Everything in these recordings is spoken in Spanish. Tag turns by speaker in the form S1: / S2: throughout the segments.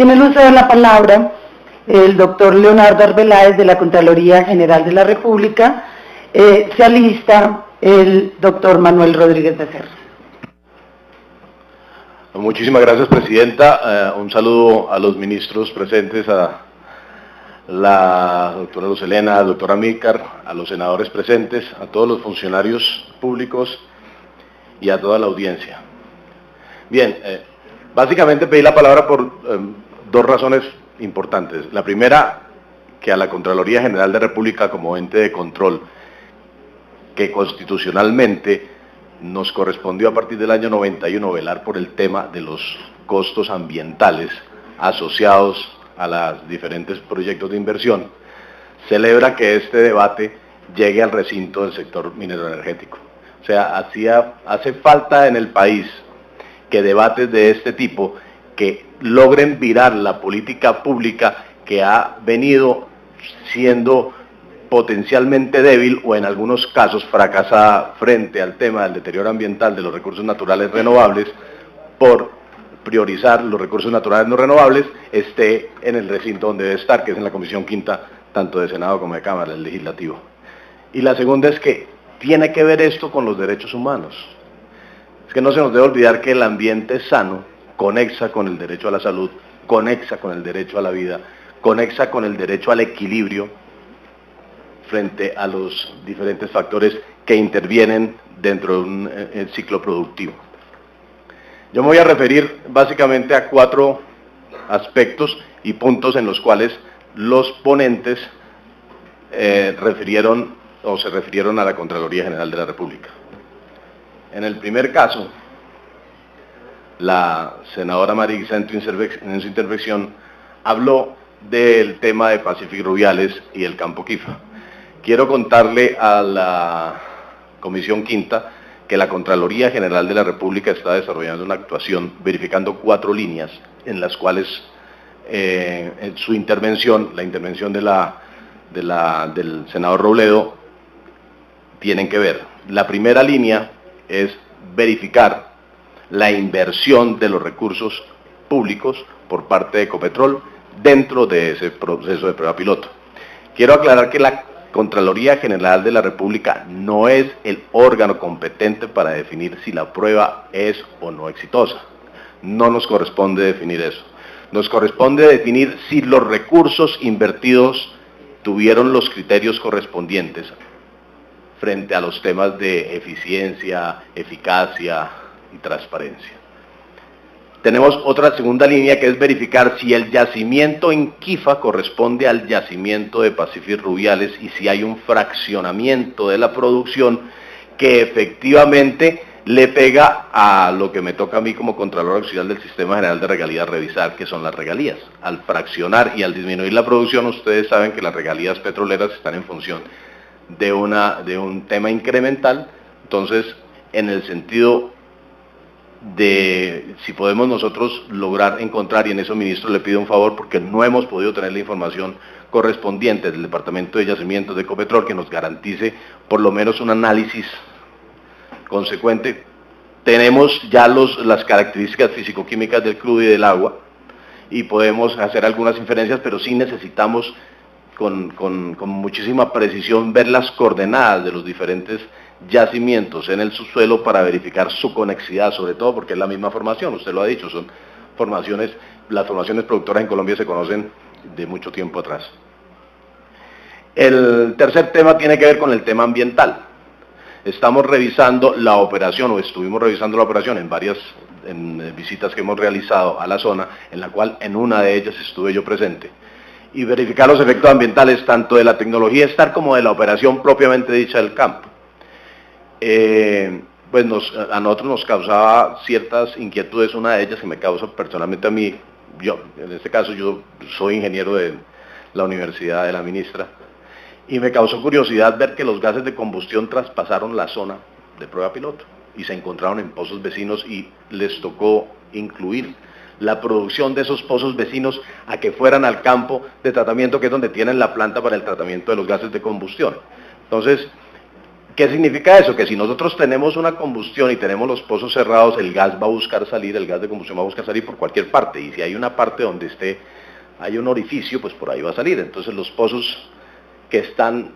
S1: Tiene el uso de la palabra el doctor Leonardo Arbeláez de la Contraloría General de la República. Se alista el doctor Manuel Rodríguez Becerra.
S2: Muchísimas gracias, Presidenta. Un saludo a los ministros presentes, a la doctora Luz Helena, al doctor Amílcar, a los senadores presentes, a todos los funcionarios públicos y a toda la audiencia. Bien, básicamente pedí la palabra por dos razones importantes. La primera, que a la Contraloría General de la República como ente de control, que constitucionalmente nos correspondió a partir del año 91 velar por el tema de los costos ambientales asociados a los diferentes proyectos de inversión, celebra que este debate llegue al recinto del sector minero energético. O sea, hace falta en el país que debates de este tipo que logren virar la política pública que ha venido siendo potencialmente débil o en algunos casos fracasada frente al tema del deterioro ambiental de los recursos naturales renovables por priorizar los recursos naturales no renovables, esté en el recinto donde debe estar, que es en la Comisión Quinta, tanto de Senado como de Cámara, el Legislativo. Y la segunda es que tiene que ver esto con los derechos humanos. Es que no se nos debe olvidar que el ambiente sano conexa con el derecho a la salud, conexa con el derecho a la vida, conexa con el derecho al equilibrio frente a los diferentes factores que intervienen dentro de un ciclo productivo. Yo me voy a referir básicamente a 4 aspectos y puntos en los cuales los ponentes se refirieron a la Contraloría General de la República. En el primer caso, la senadora Marisa en su intervención habló del tema de Pacific Rubiales y el campo Quifa. Quiero contarle a la Comisión Quinta que la Contraloría General de la República está desarrollando una actuación verificando 4 líneas en las cuales en su intervención, la intervención del senador Robledo, tienen que ver. La primera línea es verificar la inversión de los recursos públicos por parte de Ecopetrol dentro de ese proceso de prueba piloto. Quiero aclarar que la Contraloría General de la República no es el órgano competente para definir si la prueba es o no exitosa. No nos corresponde definir eso. Nos corresponde definir si los recursos invertidos tuvieron los criterios correspondientes frente a los temas de eficiencia, eficacia y transparencia. Tenemos otra segunda línea que es verificar si el yacimiento en Quifa corresponde al yacimiento de Pacific Rubiales y si hay un fraccionamiento de la producción que efectivamente le pega a lo que me toca a mí como Contralor Auxiliar del Sistema General de Regalías revisar, que son las regalías. Al fraccionar y al disminuir la producción, ustedes saben que las regalías petroleras están en función de un tema incremental. Entonces, en el sentido de si podemos nosotros lograr encontrar, y en eso, ministro, le pido un favor porque no hemos podido tener la información correspondiente del Departamento de Yacimientos de Ecopetrol que nos garantice por lo menos un análisis consecuente. Tenemos ya las características físico-químicas del crudo y del agua y podemos hacer algunas inferencias, pero sí necesitamos con muchísima precisión ver las coordenadas de los diferentes yacimientos en el subsuelo para verificar su conexidad, sobre todo porque es la misma formación, usted lo ha dicho, son formaciones, las formaciones productoras en Colombia se conocen de mucho tiempo atrás. El tercer tema tiene que ver con el tema ambiental. Estamos revisando la operación, o estuvimos revisando la operación en varias visitas que hemos realizado a la zona, en la cual en una de ellas estuve yo presente, y verificar los efectos ambientales tanto de la tecnología STAR como de la operación propiamente dicha del campo. Pues a nosotros nos causaba ciertas inquietudes, una de ellas que me causa personalmente a mí, en este caso yo soy ingeniero de la Universidad de la Ministra, y me causó curiosidad ver que los gases de combustión traspasaron la zona de prueba piloto y se encontraron en pozos vecinos y les tocó incluir la producción de esos pozos vecinos a que fueran al campo de tratamiento, que es donde tienen la planta para el tratamiento de los gases de combustión. Entonces, ¿Qué significa eso? Que si nosotros tenemos una combustión y tenemos los pozos cerrados, el gas va a buscar salir, el gas de combustión va a buscar salir por cualquier parte, y si hay una parte donde hay un orificio, pues por ahí va a salir. Entonces los pozos que están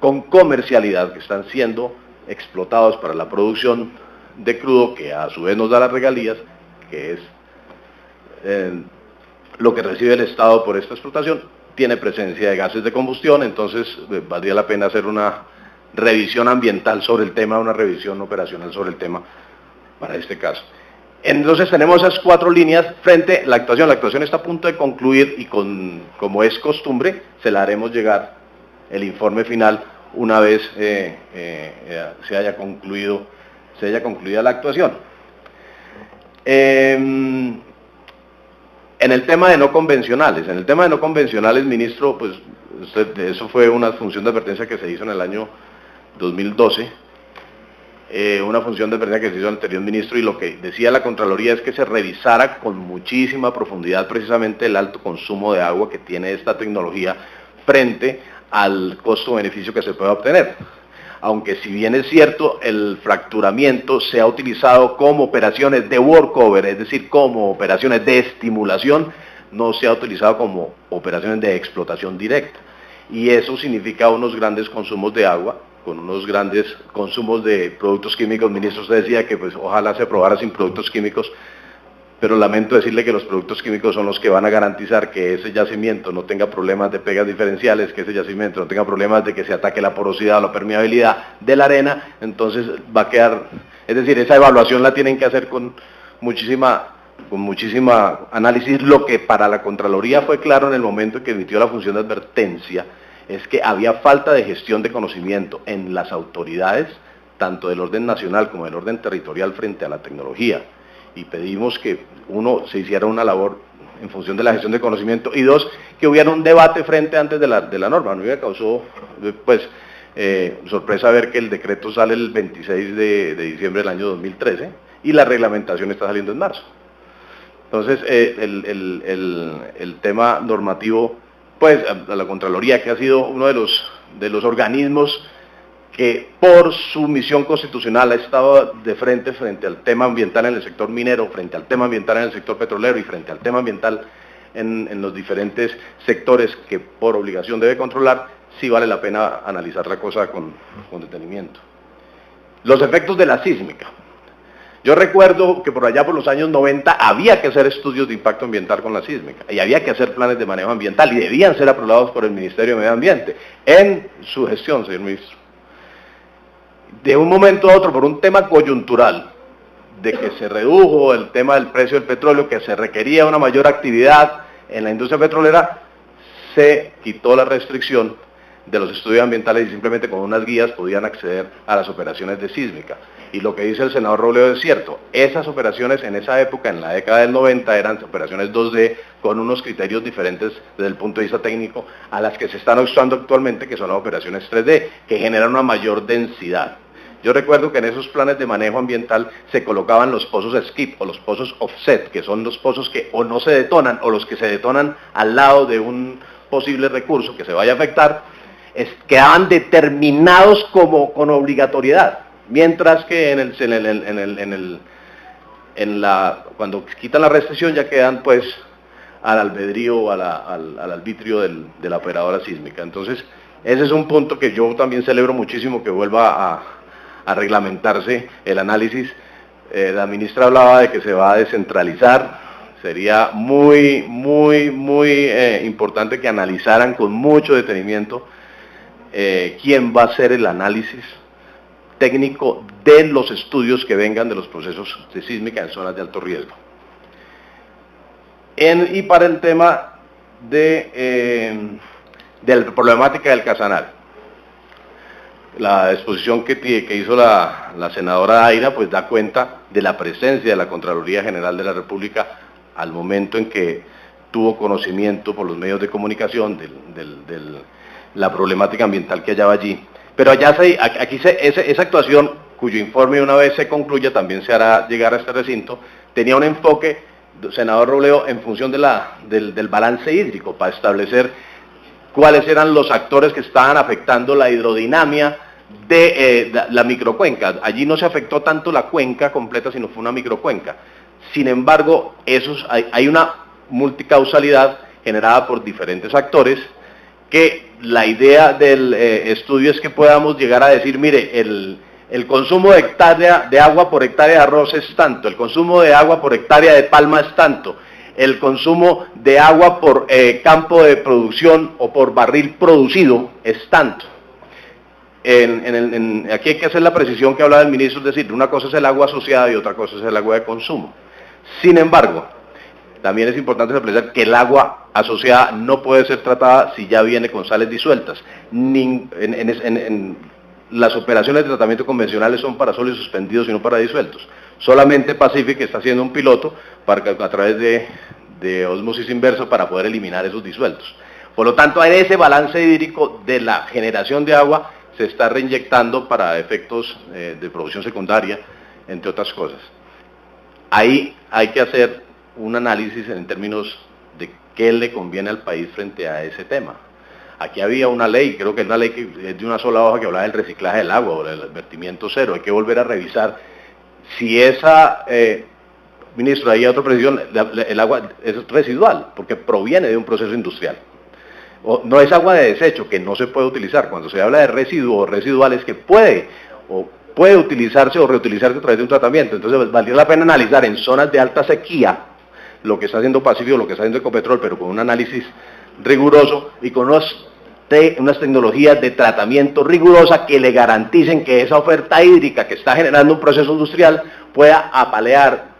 S2: con comercialidad, que están siendo explotados para la producción de crudo, que a su vez nos da las regalías, que es lo que recibe el Estado por esta explotación, tiene presencia de gases de combustión. Entonces valdría la pena hacer una revisión ambiental sobre el tema, una revisión operacional sobre el tema para este caso. Entonces tenemos esas 4 líneas frente a la actuación. La actuación está a punto de concluir y como es costumbre, se la haremos llegar el informe final una vez se haya concluida la actuación. En el tema de no convencionales, ministro, pues eso fue una función de advertencia que se hizo en el año 2012, una función de advertencia que se hizo al anterior ministro, y lo que decía la Contraloría es que se revisara con muchísima profundidad precisamente el alto consumo de agua que tiene esta tecnología frente al costo-beneficio que se puede obtener. Aunque si bien es cierto, el fracturamiento se ha utilizado como operaciones de workover, es decir, como operaciones de estimulación, no se ha utilizado como operaciones de explotación directa. Y eso significa unos grandes consumos de agua, con unos grandes consumos de productos químicos. Ministro, usted decía que pues ojalá se aprobara sin productos químicos, pero lamento decirle que los productos químicos son los que van a garantizar que ese yacimiento no tenga problemas de pegas diferenciales, que ese yacimiento no tenga problemas de que se ataque la porosidad o la permeabilidad de la arena. Entonces va a quedar, es decir, esa evaluación la tienen que hacer con muchísima análisis. Lo que para la Contraloría fue claro en el momento en que emitió la función de advertencia es que había falta de gestión de conocimiento en las autoridades, tanto del orden nacional como del orden territorial frente a la tecnología. Y pedimos que, uno, se hiciera una labor en función de la gestión de conocimiento, y dos, que hubiera un debate frente antes de la norma. No me causó pues sorpresa ver que el decreto sale el 26 de diciembre del año 2013 y la reglamentación está saliendo en marzo. Entonces el tema normativo, pues a la Contraloría, que ha sido uno de los organismos que por su misión constitucional ha estado de frente al tema ambiental en el sector minero, frente al tema ambiental en el sector petrolero y frente al tema ambiental en los diferentes sectores que por obligación debe controlar, sí vale la pena analizar la cosa con detenimiento. Los efectos de la sísmica. Yo recuerdo que por allá por los años 90 había que hacer estudios de impacto ambiental con la sísmica, y había que hacer planes de manejo ambiental, y debían ser aprobados por el Ministerio de Medio Ambiente en su gestión, señor ministro. De un momento a otro, por un tema coyuntural, de que se redujo el tema del precio del petróleo, que se requería una mayor actividad en la industria petrolera, se quitó la restricción de los estudios ambientales y simplemente con unas guías podían acceder a las operaciones de sísmica. Y lo que dice el senador Robledo es cierto, esas operaciones en esa época, en la década del 90, eran operaciones 2D con unos criterios diferentes desde el punto de vista técnico a las que se están usando actualmente, que son las operaciones 3D, que generan una mayor densidad. Yo recuerdo que en esos planes de manejo ambiental se colocaban los pozos skip o los pozos offset, que son los pozos que o no se detonan o los que se detonan al lado de un posible recurso que se vaya a afectar, quedaban determinados con obligatoriedad, mientras que cuando quitan la restricción ya quedan pues al albedrío o al arbitrio de la operadora sísmica. Entonces ese es un punto que yo también celebro muchísimo que vuelva a reglamentarse el análisis. La ministra hablaba de que se va a descentralizar. Sería muy importante que analizaran con mucho detenimiento quién va a hacer el análisis técnico de los estudios que vengan de los procesos de sísmica en zonas de alto riesgo. Y para el tema de la problemática del Casanare, la exposición que hizo la senadora Daira pues da cuenta de la presencia de la Contraloría General de la República al momento en que tuvo conocimiento por los medios de comunicación de la problemática ambiental que hallaba allí. Pero allá esa actuación, cuyo informe una vez se concluya también se hará llegar a este recinto, tenía un enfoque, senador Robledo, en función del balance hídrico, para establecer cuáles eran los actores que estaban afectando la hidrodinamia de la microcuenca. Allí no se afectó tanto la cuenca completa, sino fue una microcuenca. Sin embargo, hay una multicausalidad generada por diferentes actores, que la idea del estudio es que podamos llegar a decir, mire, el consumo de hectárea de agua por hectárea de arroz es tanto, el consumo de agua por hectárea de palma es tanto, el consumo de agua por campo de producción o por barril producido es tanto. Aquí hay que hacer la precisión que hablaba el ministro, es decir, una cosa es el agua asociada y otra cosa es el agua de consumo. Sin embargo, también es importante establecer que el agua asociada no puede ser tratada si ya viene con sales disueltas. Las operaciones de tratamiento convencionales son para sólidos suspendidos y no para disueltos. Solamente Pacific está haciendo un piloto a través de ósmosis inversa para poder eliminar esos disueltos. Por lo tanto, en ese balance hídrico de la generación de agua se está reinyectando para efectos de producción secundaria, entre otras cosas. Ahí hay que hacer un análisis en términos de qué le conviene al país frente a ese tema. Aquí había una ley, creo que es una ley que es de una sola hoja, que hablaba del reciclaje del agua o del vertimiento cero. Hay que volver a revisar si esa, ministro, ahí hay otra precisión, el agua es residual, porque proviene de un proceso industrial. No es agua de desecho, que no se puede utilizar. Cuando se habla de residuo o residual es que puede utilizarse o reutilizarse a través de un tratamiento. Entonces valdría la pena analizar en zonas de alta sequía lo que está haciendo Pacífico, lo que está haciendo Ecopetrol, pero con un análisis riguroso y con unas tecnologías de tratamiento rigurosa que le garanticen que esa oferta hídrica que está generando un proceso industrial pueda apalear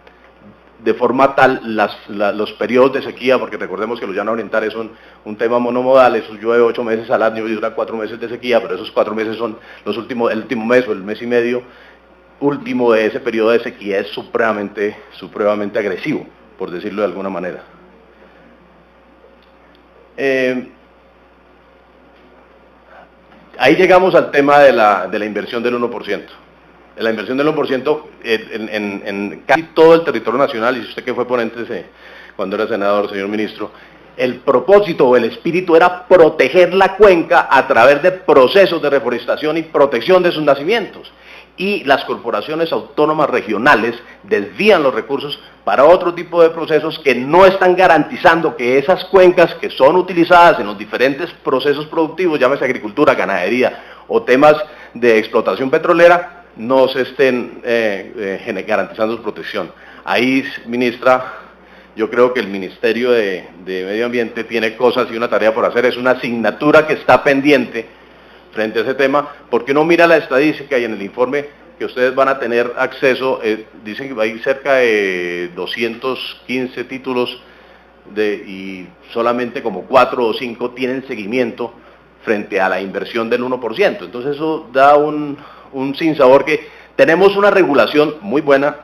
S2: de forma tal los periodos de sequía, porque recordemos que los llanos orientales son un tema monomodal, eso llueve 8 meses al año y dura 4 meses de sequía, pero esos 4 meses son el último mes o el mes y medio último de ese periodo de sequía, es supremamente agresivo, por decirlo de alguna manera. Ahí llegamos al tema de la inversión del 1%. La inversión del 1% en casi todo el territorio nacional, y usted que fue ponente cuando era senador, señor ministro, el propósito o el espíritu era proteger la cuenca a través de procesos de reforestación y protección de sus nacimientos. Y las corporaciones autónomas regionales desvían los recursos para otro tipo de procesos que no están garantizando que esas cuencas que son utilizadas en los diferentes procesos productivos, llámese agricultura, ganadería o temas de explotación petrolera, no se estén garantizando su protección. Ahí, ministra, yo creo que el Ministerio de Medio Ambiente tiene cosas y una tarea por hacer, es una asignatura que está pendiente frente a ese tema, porque uno mira la estadística y en el informe que ustedes van a tener acceso, dicen que hay cerca de 215 títulos y solamente como 4 o 5 tienen seguimiento frente a la inversión del 1%. Entonces eso da un sinsabor, que tenemos una regulación muy buena,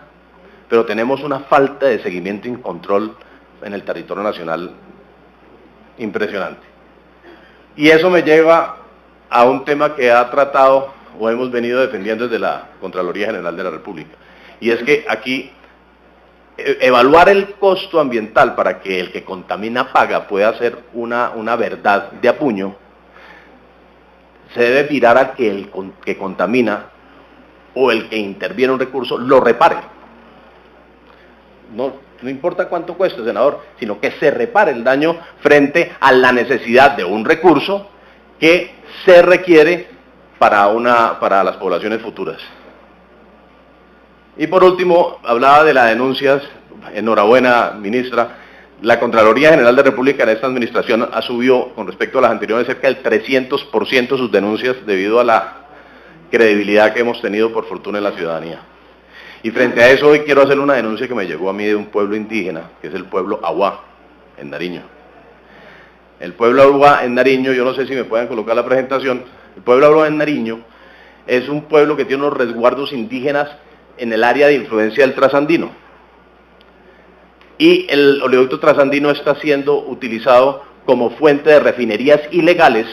S2: pero tenemos una falta de seguimiento y control en el territorio nacional impresionante. Y eso me lleva a un tema que ha tratado o hemos venido defendiendo desde la Contraloría General de la República, y es que aquí evaluar el costo ambiental para que el que contamina paga pueda ser una verdad de apuño, se debe mirar a que el que contamina o el que interviene un recurso lo repare. No importa cuánto cueste, senador, sino que se repare el daño frente a la necesidad de un recurso que se requiere para las poblaciones futuras. Y por último, hablaba de las denuncias. Enhorabuena, ministra. La Contraloría General de la República en esta administración ha subido con respecto a las anteriores cerca del 300% sus denuncias debido a la credibilidad que hemos tenido por fortuna en la ciudadanía. Y frente a eso hoy quiero hacer una denuncia que me llegó a mí de un pueblo indígena, que es el pueblo Aguá, en Nariño. El pueblo Aguá en Nariño, yo no sé si me pueden colocar la presentación, el pueblo Aguá en Nariño es un pueblo que tiene unos resguardos indígenas en el área de influencia del trasandino. Y el oleoducto trasandino está siendo utilizado como fuente de refinerías ilegales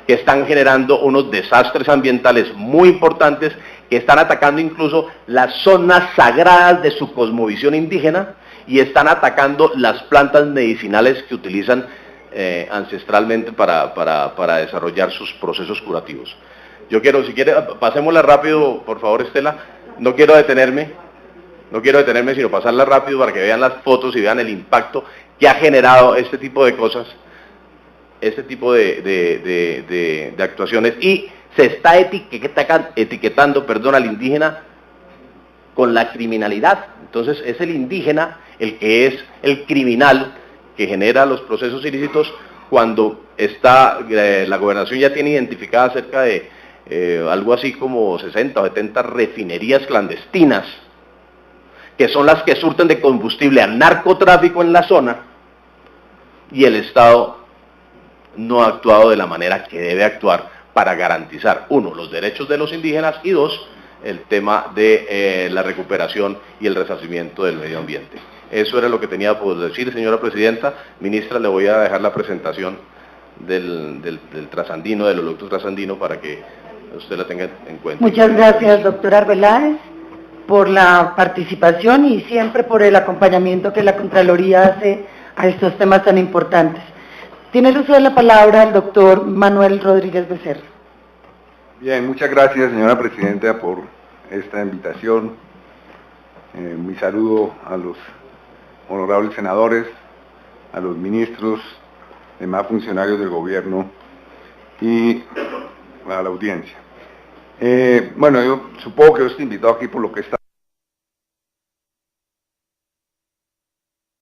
S2: que están generando unos desastres ambientales muy importantes, que están atacando incluso las zonas sagradas de su cosmovisión indígena y están atacando las plantas medicinales que utilizan ancestralmente para desarrollar sus procesos curativos. Yo quiero, si quiere, pasémosla rápido, por favor, Estela. No quiero detenerme, sino pasarla rápido para que vean las fotos y vean el impacto que ha generado este tipo de cosas, este tipo de actuaciones. Y se está etiquetando, al indígena con la criminalidad. Entonces es el indígena el que es el criminal que genera los procesos ilícitos, cuando está, la gobernación ya tiene identificada cerca de algo así como 60 o 70 refinerías clandestinas, que son las que surten de combustible al narcotráfico en la zona, y el Estado no ha actuado de la manera que debe actuar para garantizar, uno, los derechos de los indígenas, y dos, el tema de la recuperación y el resarcimiento del medio ambiente. Eso era lo que tenía por decir, señora presidenta. Ministra, le voy a dejar la presentación del trasandino, del oleoducto trasandino, para que usted la tenga en cuenta.
S1: Muchas gracias, doctor Arbeláez, por la participación y siempre por el acompañamiento que la Contraloría hace a estos temas tan importantes. Tiene el uso de la palabra el doctor Manuel Rodríguez Becerra.
S3: Bien, muchas gracias, señora presidenta, por esta invitación. Mi saludo a los honorables senadores, a los ministros, demás funcionarios del gobierno y a la audiencia. Bueno, yo supongo que yo estoy invitado aquí por lo que está